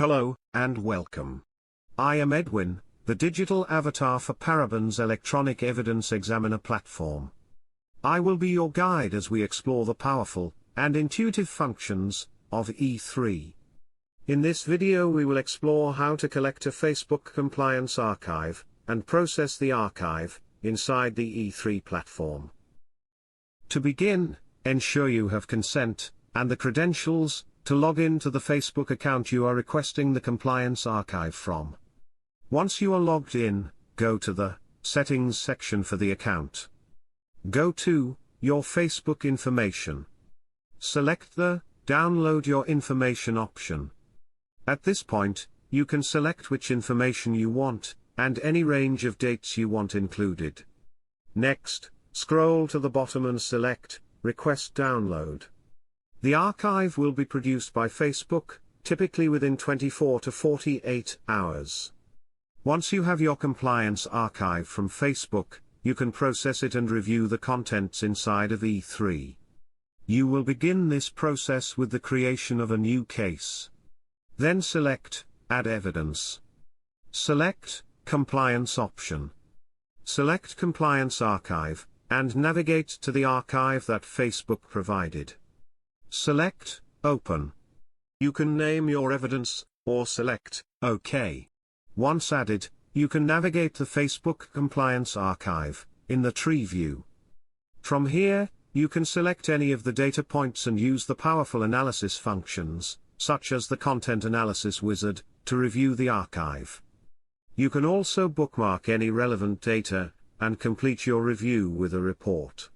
Hello, and welcome. I am Edwin, the digital avatar for Paraban's Electronic Evidence Examiner platform. I will be your guide as we explore the powerful and intuitive functions of E3. In this video we will explore how to collect a Facebook compliance archive and process the archive inside the E3 platform. To begin, ensure you have consent and the credentials to log in to the Facebook account you are requesting the compliance archive from. Once you are logged in, go to the Settings section for the account. Go to Your Facebook Information. Select the Download Your Information option. At this point, you can select which information you want, and any range of dates you want included. Next, scroll to the bottom and select Request Download. The archive will be produced by Facebook, typically within 24 to 48 hours. Once you have your compliance archive from Facebook, you can process it and review the contents inside of E3. You will begin this process with the creation of a new case. Then select Add Evidence. Select Compliance option. Select Compliance Archive, and navigate to the archive that Facebook provided. Select Open. You can name your evidence, or select OK. Once added, you can navigate the Facebook Compliance Archive in the tree view. From here, you can select any of the data points and use the powerful analysis functions, such as the Content Analysis Wizard, to review the archive. You can also bookmark any relevant data and complete your review with a report.